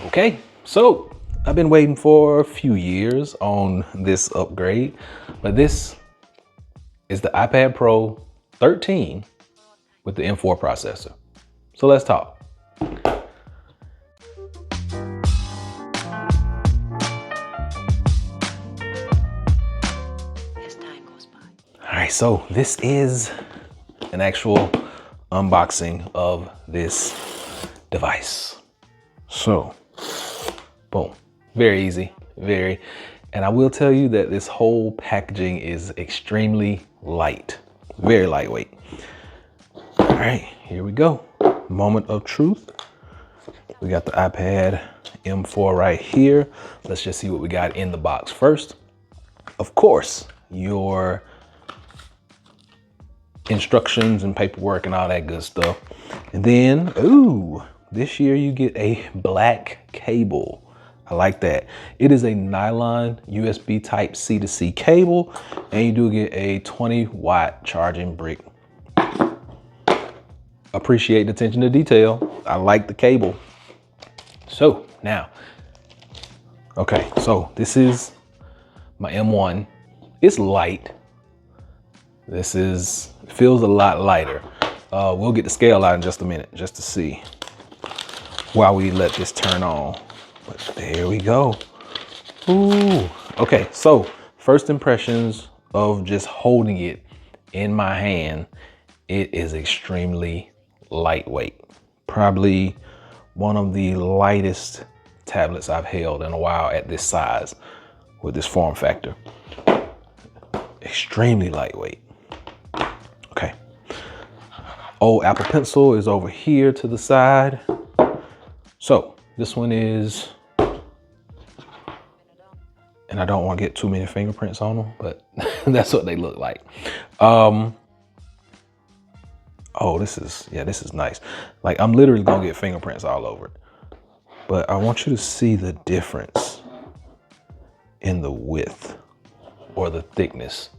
Okay, so I've been waiting for a few years on this upgrade, but this is the iPad Pro 13 with the M4 processor. So let's talk. As time goes by. All right, so this is an actual unboxing of this device. So, boom, very easy, and I will tell you that this whole packaging is extremely light, very lightweight. All right, here we go. Moment of truth. We got the iPad M4 right here. Let's just see what we got in the box first. Of course, your instructions and paperwork and all that good stuff. And then, ooh, this year you get a black cable. I like that. It is a nylon USB type C to C cable, and you do get a 20-watt charging brick. Appreciate the attention to detail. I like the cable. So now, okay, so this is my M1. It's light. This feels a lot lighter. We'll get the scale out in just a minute, just to see while we let this turn on. But there we go. Ooh. Okay, so first impressions of just holding it in my hand, it is extremely lightweight. Probably one of the lightest tablets I've held in a while at this size with this form factor. Extremely lightweight. Okay. Old Apple Pencil is over here to the side. So this one is, and I don't want to get too many fingerprints on them, but that's what they look like. Oh, this is nice. Like, I'm literally gonna get fingerprints all over it. But I want you to see the difference in the width or the thickness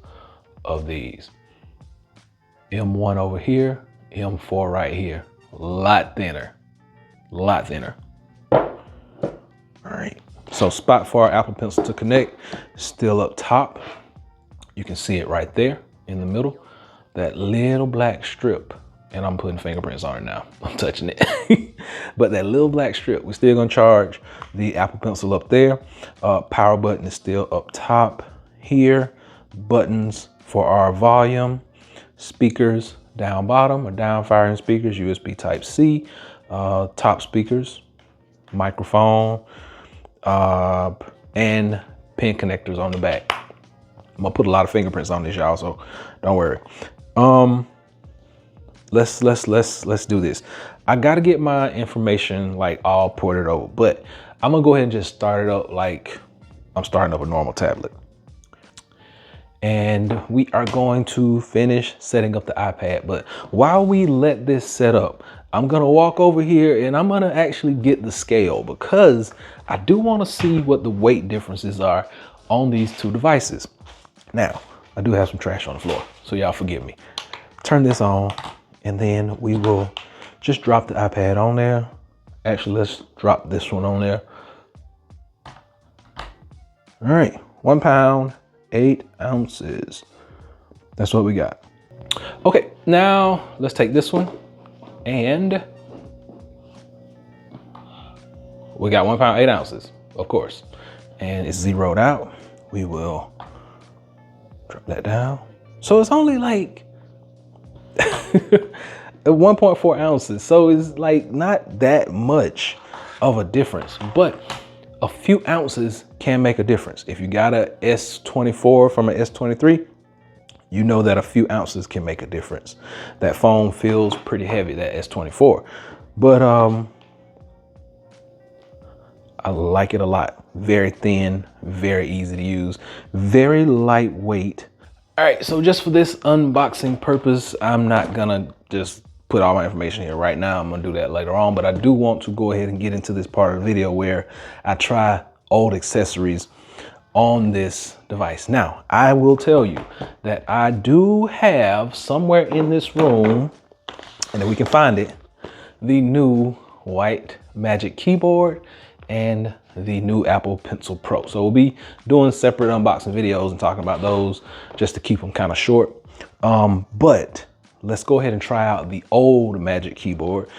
of these. M1 over here, M4 right here. A lot thinner, lot thinner. All right, so spot for our Apple Pencil to connect, still up top. You can see it right there in the middle, that little black strip. And I'm putting fingerprints on it now. I'm touching it. But that little black strip, we're still gonna charge the Apple Pencil up there. Power button is still up top here. Buttons for our volume. Speakers down bottom or down firing speakers, USB type C. Top speakers, microphone, and pin connectors on the back. I'm gonna put a lot of fingerprints on this, y'all, so don't worry. Let's do this. I gotta get my information like all ported over, but I'm gonna go ahead and just start it up like I'm starting up a normal tablet. And we are going to finish setting up the iPad. But while we let this set up, I'm gonna walk over here and I'm gonna actually get the scale, because I do wanna see what the weight differences are on these two devices. Now, I do have some trash on the floor, so y'all forgive me. Turn this on, and then we will just drop the iPad on there. Actually, let's drop this one on there. All right, 1 pound, 8 ounces. That's what we got. Okay, now let's take this one, and we got 1 pound, 8 ounces, of course, and it's zeroed out. We will drop that down. So it's only like 1.4 ounces. So it's like not that much of a difference, but a few ounces can make a difference. If you got a S24 from an S23, you know that a few ounces can make a difference. That phone feels pretty heavy, that S24, but I like it a lot. Very thin, very easy to use, very lightweight. All right, so just for this unboxing purpose, I'm not gonna just put all my information here right now. I'm gonna do that later on, but I do want to go ahead and get into this part of the video where I try old accessories on this device. Now, I will tell you that I do have somewhere in this room, and if we can find it, the new white Magic keyboard and the new Apple Pencil Pro. So we'll be doing separate unboxing videos and talking about those just to keep them kind of short. But let's go ahead and try out the old Magic Keyboard,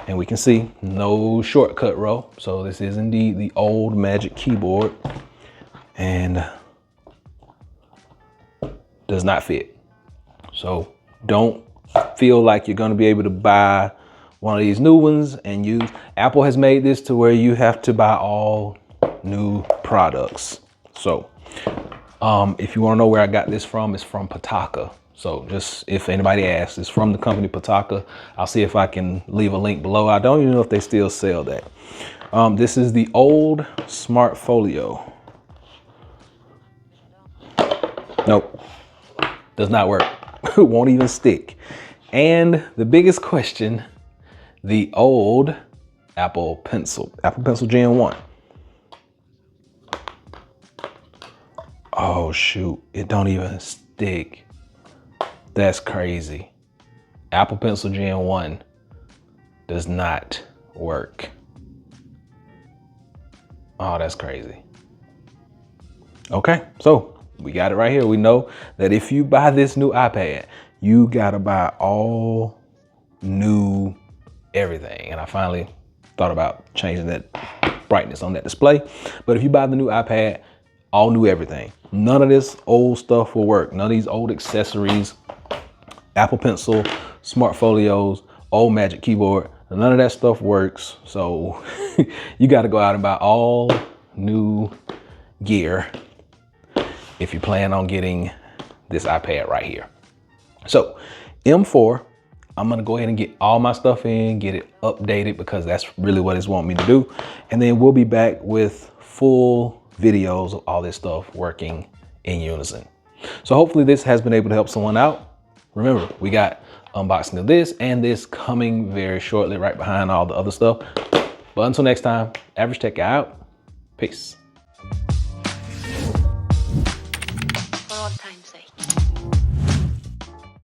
and we can see no shortcut row. So this is indeed the old Magic Keyboard, and does not fit. So don't feel like you're going to be able to buy one of these new ones and use. Apple has made this to where you have to buy all new products. So if you want to know where I got this from, it's from Pataka. So just if anybody asks, it's from the company Pataka. I'll see if I can leave a link below. I don't even know if they still sell that. This is the old Smart Folio. Nope, does not work. It won't even stick. And the biggest question, the old Apple Pencil Gen 1. Oh shoot, it don't even stick. That's crazy. Apple Pencil Gen 1 does not work. Oh, that's crazy. Okay, so we got it right here. We know that if you buy this new iPad, you gotta buy all new everything. And I finally thought about changing that brightness on that display. But if you buy the new iPad, all new everything. None of this old stuff will work. None of these old accessories, Apple Pencil, Smart Folios, old Magic Keyboard, none of that stuff works. So you got to go out and buy all new gear if you plan on getting this iPad right here. So M4, I'm gonna go ahead and get all my stuff in, get it updated, because that's really what it's wanting me to do. And then we'll be back with full videos of all this stuff working in unison. So hopefully this has been able to help someone out. Remember, we got unboxing of this and this coming very shortly, right behind all the other stuff. But until next time, Average Tech Guy out. Peace. For all time's sake.